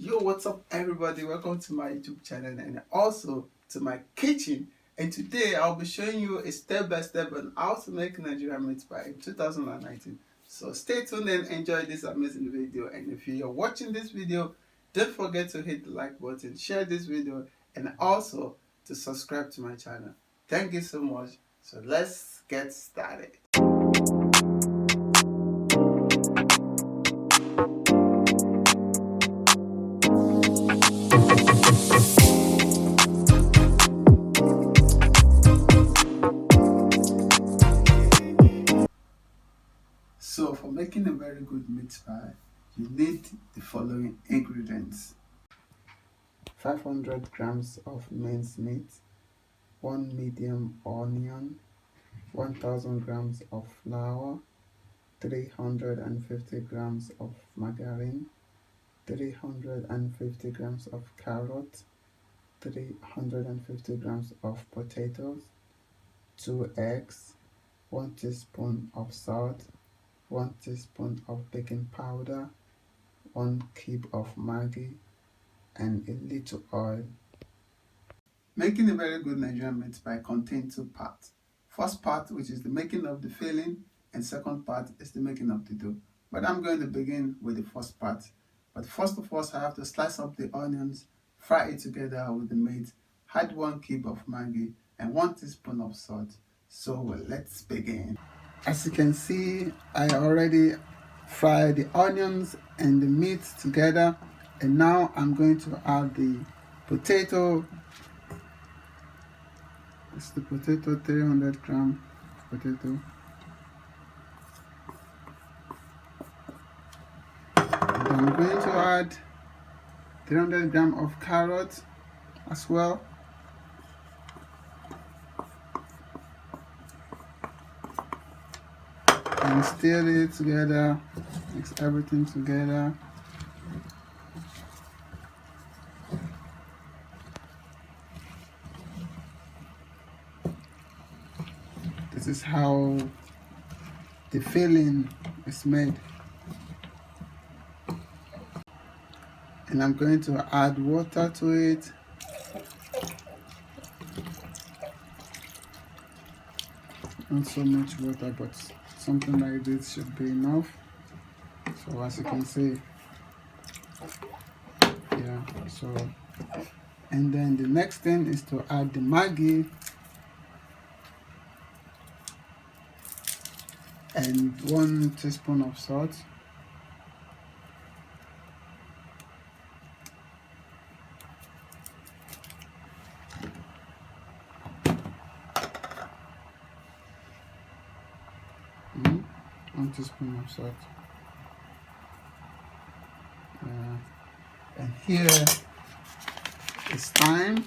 Yo, what's up everybody? Welcome to my YouTube channel and also to my kitchen. And today I'll be showing you a step-by-step on how to make Nigerian meat pie in 2019. So stay tuned and enjoy this amazing video. And if you're watching this video, don't forget to hit the like button, share this video, and also to subscribe to my channel. Thank you so much. So let's get started. So for making a very good meat pie, you need the following ingredients: 500 grams of minced meat, 1 medium onion, 1000 grams of flour, 350 grams of margarine, 350 grams of carrot, 350 grams of potatoes, 2 eggs, 1 teaspoon of salt, 1 teaspoon of baking powder, 1 cube of Maggi, and a little oil. Making a very good Nigerian meat pie contains 2 parts. First part, which is the making of the filling, and second part is the making of the dough. But I'm going to begin with the first part. But first of all, I have to slice up the onions, fry it together with the meat, add 1 cube of Maggi and 1 teaspoon of salt. So let's begin. As you can see, I already fried the onions and the meat together, and now I'm going to add the potato. It's the potato, 300 gram potato. And I'm going to add 300 gram of carrot as well. And stir it together, mix everything together. This is how the filling is made. And I'm going to add water to it. Not so much water, but something like this should be enough. So as you can see, yeah, so, and then the next thing is to add the Maggi and 1 teaspoon of salt. One teaspoon of salt. And here is thyme.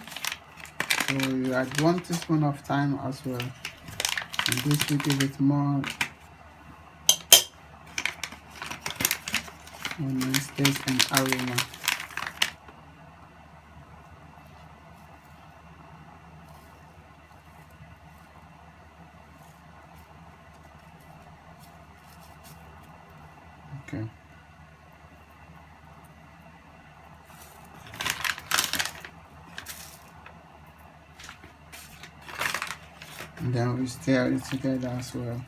So you add 1 teaspoon of thyme as well. And this will give it more nice taste and aroma. Okay. And then we stir it together as well.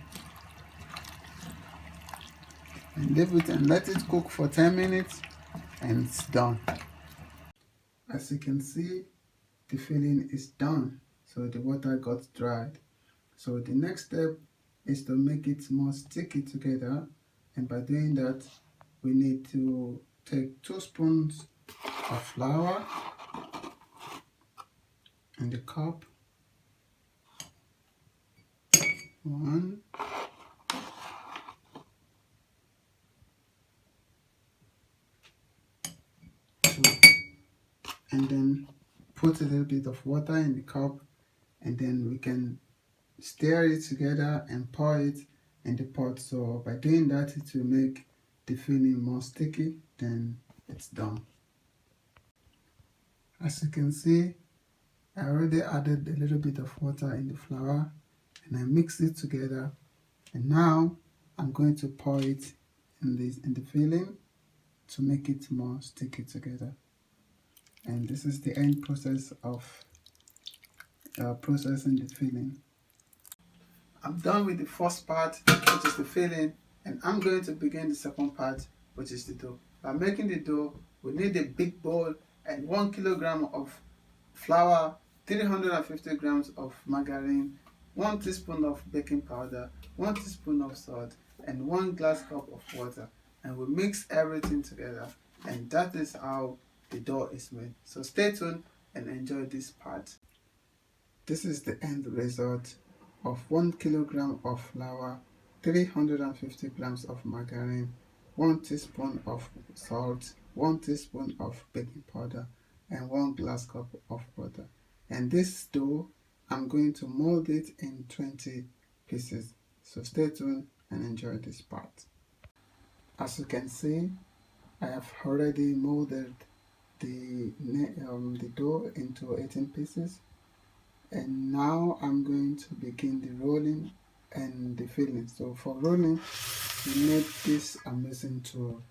And leave it and let it cook for 10 minutes and it's done. As you can see, the filling is done. So the water got dried. So the next step is to make it more sticky together. And by doing that, we need to take 2 spoons of flour in the cup. 1, 2, and then put a little bit of water in the cup, and then we can stir it together and pour it in the pot. So by doing that, it will make the filling more sticky. Then it's done. As you can see, I already added a little bit of water in the flour and I mix it together, and now I'm going to pour it in the filling. to make it more sticky together. And this is the end process of processing the filling. I'm done with the first part, which is the filling, and I'm going to begin the second part, which is the dough. By making the dough, we need a big bowl and 1 kilogram of flour, 350 grams of margarine, 1 teaspoon of baking powder, 1 teaspoon of salt, and 1 glass cup of water. And we mix everything together, and that is how the dough is made. So stay tuned and enjoy this part. This is the end result of 1 kilogram of flour, 350 grams of margarine, 1 teaspoon of salt, 1 teaspoon of baking powder, and 1 glass cup of water. And this dough, I'm going to mold it in 20 pieces. So stay tuned and enjoy this part. As you can see, I have already molded the dough into 18 pieces. And now I'm going to begin the rolling and the filling. So for rolling, we need this amazing tool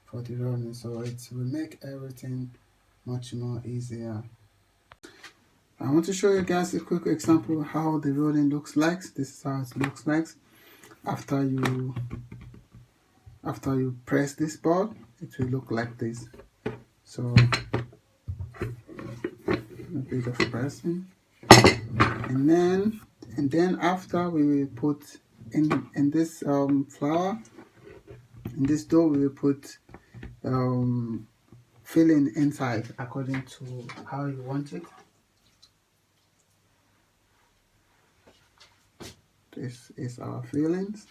for the rolling, so it will make everything much more easier. I want to show you guys a quick example of how the rolling looks like. This is how it looks like after you press this ball. It will look like this. So a bit of pressing, and then after we will put in this flour, in this dough, we will put filling inside according to how you want it. This is our fillings.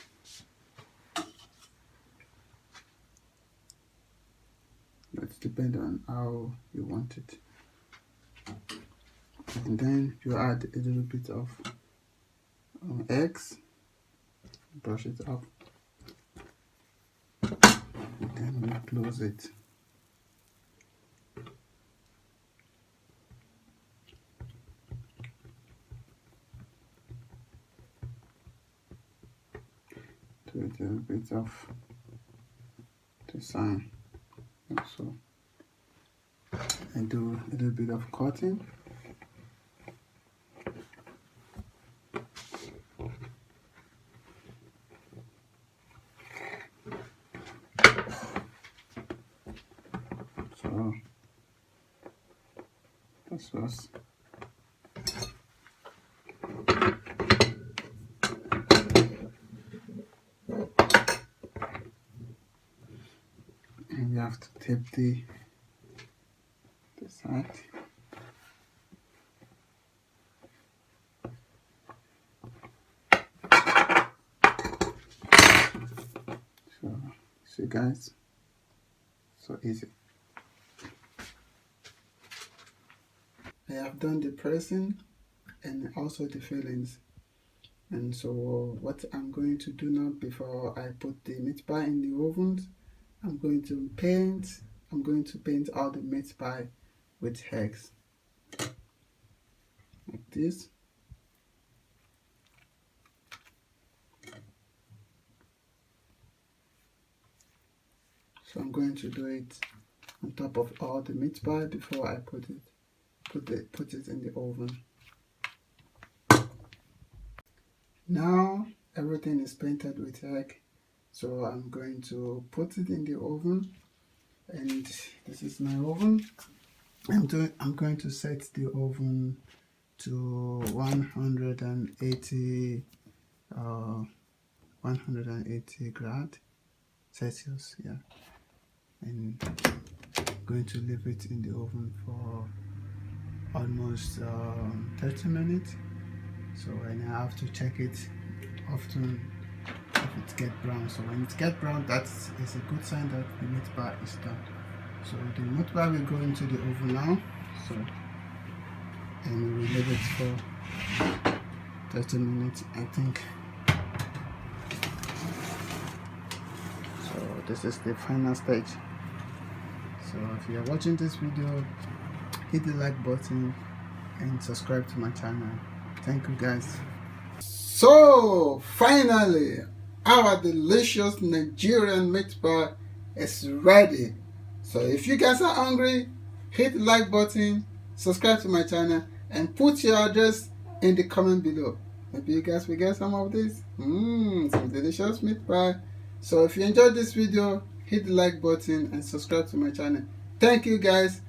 Let's depend on how you want it. And then you add a little bit of eggs, brush it up, and then we close it. Do a little bit of design also, and do a little bit of cutting. So this was and you have to tape the side. So see guys, so easy. I have done the pressing and also the fillings. And so what I'm going to do now, before I put the meat pie in the oven, I'm going to paint all the meat pie with eggs, like this. So I'm going to do it on top of all the meat pie before I put it in the oven. Now everything is painted with egg, so I'm going to put it in the oven. And this is my oven. I'm going to set the oven to 180 grad Celsius, yeah, and I'm going to leave it in the oven for almost 30 minutes. So, and I have to check it often if it gets brown. So when it gets brown, that is a good sign that the meat pie is done. So the meat pie will go into the oven now. So, and we will leave it for 30 minutes, I think. So this is the final stage. So if you are watching this video, hit the like button and subscribe to my channel. Thank you guys. So finally, our delicious Nigerian meat pie is ready. So if you guys are hungry, hit the like button, subscribe to my channel, and put your address in the comment below. Maybe you guys will get some of this. Some delicious meat pie. So if you enjoyed this video, hit the like button and subscribe to my channel. Thank you guys.